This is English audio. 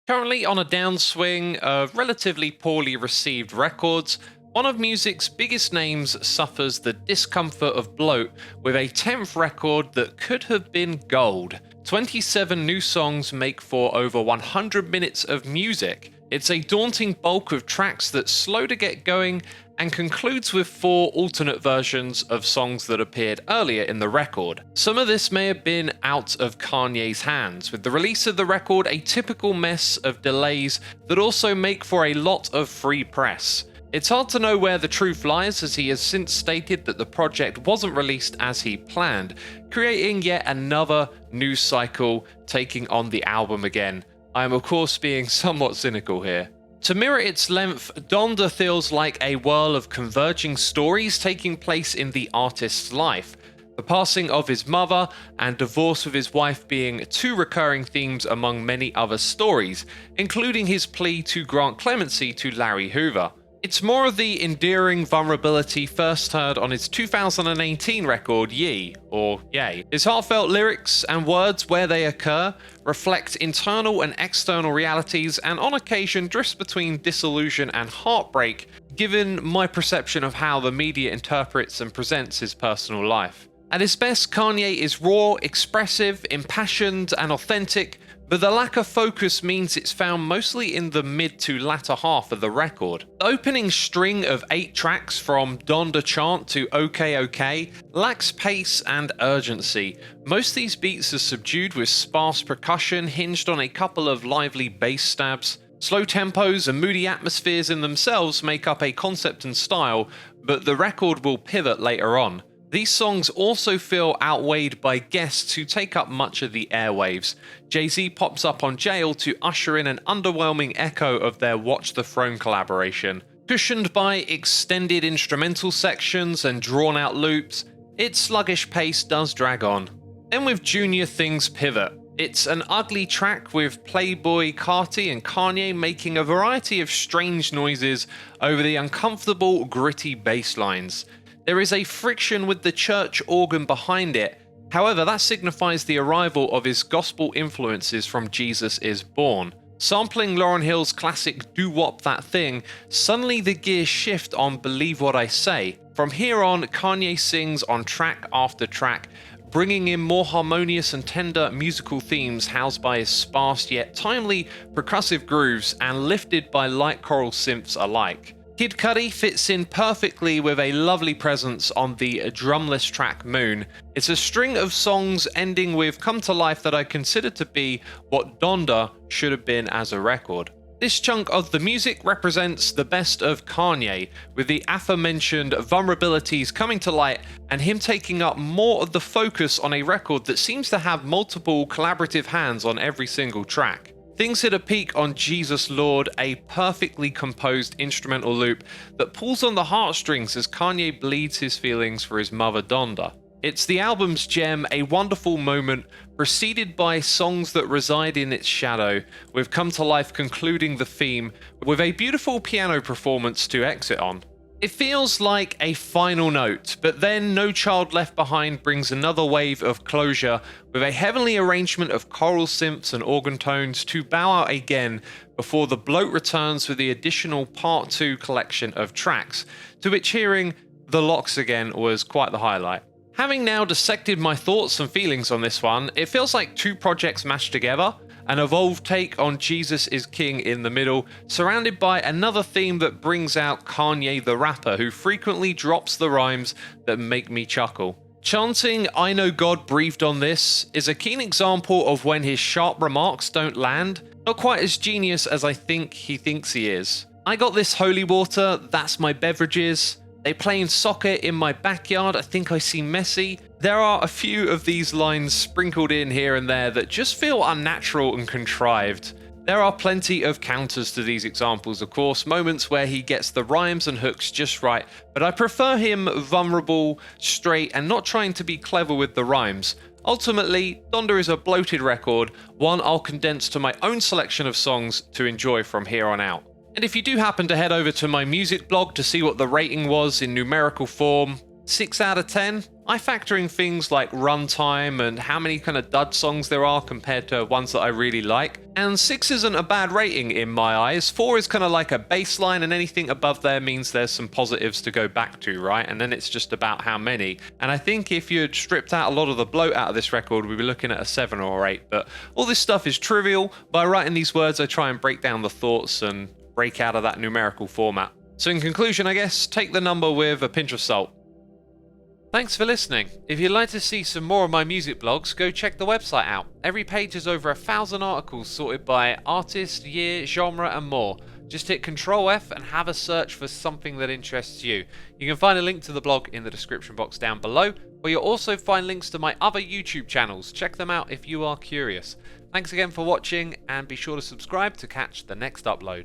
Currently on a downswing of relatively poorly received records, one of music's biggest names suffers the discomfort of bloat with a 10th record that could have been gold. 27 new songs make for over 100 minutes of music. It's a daunting bulk of tracks that's slow to get going and concludes with 4 alternate versions of songs that appeared earlier in the record. Some of this may have been out of Kanye's hands, with the release of the record a typical mess of delays that also make for a lot of free press. It's hard to know where the truth lies, as he has since stated that the project wasn't released as he planned, creating yet another news cycle taking on the album again. I am of course being somewhat cynical here. To mirror its length, Donda feels like a whirl of converging stories taking place in the artist's life. The passing of his mother and divorce with his wife being 2 recurring themes among many other stories, including his plea to grant clemency to Larry Hoover. It's more of the endearing vulnerability first heard on his 2018 record Ye, or Yay. His heartfelt lyrics and words where they occur reflect internal and external realities, and on occasion drifts between disillusion and heartbreak, given my perception of how the media interprets and presents his personal life. At his best, Kanye is raw, expressive, impassioned, and authentic, but the lack of focus means it's found mostly in the mid to latter half of the record. The opening string of 8 tracks from Donda Chant to OK OK lacks pace and urgency. Most of these beats are subdued with sparse percussion hinged on a couple of lively bass stabs. Slow tempos and moody atmospheres in themselves make up a concept and style, but the record will pivot later on. These songs also feel outweighed by guests who take up much of the airwaves. Jay-Z pops up on Jail to usher in an underwhelming echo of their Watch the Throne collaboration. Cushioned by extended instrumental sections and drawn-out loops, its sluggish pace does drag on. Then with Junya, things pivot. It's an ugly track with Playboi Carti and Kanye making a variety of strange noises over the uncomfortable, gritty bass lines. There is a friction with the church organ behind it. However, that signifies the arrival of his gospel influences from Jesus is Born. Sampling Lauryn Hill's classic Doo Wop That Thing, suddenly the gears shift on Believe What I Say. From here on, Kanye sings on track after track, bringing in more harmonious and tender musical themes housed by his sparse yet timely percussive grooves and lifted by light choral synths alike. Kid Cudi fits in perfectly with a lovely presence on the drumless track Moon. It's a string of songs ending with Come to Life that I consider to be what Donda should have been as a record. This chunk of the music represents the best of Kanye, with the aforementioned vulnerabilities coming to light and him taking up more of the focus on a record that seems to have multiple collaborative hands on every single track. Things hit a peak on Jesus Lord, a perfectly composed instrumental loop that pulls on the heartstrings as Kanye bleeds his feelings for his mother Donda. It's the album's gem, a wonderful moment, preceded by songs that reside in its shadow, with Come to Life concluding the theme with a beautiful piano performance to exit on. It feels like a final note, but then No Child Left Behind brings another wave of closure with a heavenly arrangement of choral synths and organ tones to bow out again before the bloat returns with the additional Part 2 collection of tracks, to which hearing The Locks again was quite the highlight. Having now dissected my thoughts and feelings on this one, it feels like 2 projects mashed together. An evolved take on Jesus is King in the middle, surrounded by another theme that brings out Kanye the rapper, who frequently drops the rhymes that make me chuckle. Chanting I Know God Breathed on This is a keen example of when his sharp remarks don't land, not quite as genius as I think he thinks he is. I got this holy water, that's my beverages. They playing soccer in my backyard, I think I see Messi. There are a few of these lines sprinkled in here and there that just feel unnatural and contrived. There are plenty of counters to these examples, of course, moments where he gets the rhymes and hooks just right, but I prefer him vulnerable, straight, and not trying to be clever with the rhymes. Ultimately, Donda is a bloated record, one I'll condense to my own selection of songs to enjoy from here on out. And if you do happen to head over to my music blog to see what the rating was in numerical form, 6 out of 10, I factor in things like runtime and how many kind of dud songs there are compared to ones that I really like. And 6 isn't a bad rating in my eyes. 4 is kind of like a baseline, and anything above there means there's some positives to go back to, right? And then it's just about how many. And I think if you'd stripped out a lot of the bloat out of this record, we'd be looking at a 7 or 8. But all this stuff is trivial. By writing these words, I try and break down the thoughts and break out of that numerical format. So in conclusion, I guess, take the number with a pinch of salt. Thanks for listening. If you'd like to see some more of my music blogs, go check the website out. Every page has over 1,000 articles sorted by artist, year, genre and more. Just hit Ctrl F and have a search for something that interests you. You can find a link to the blog in the description box down below, where you'll also find links to my other YouTube channels. Check them out if you are curious. Thanks again for watching, and be sure to subscribe to catch the next upload.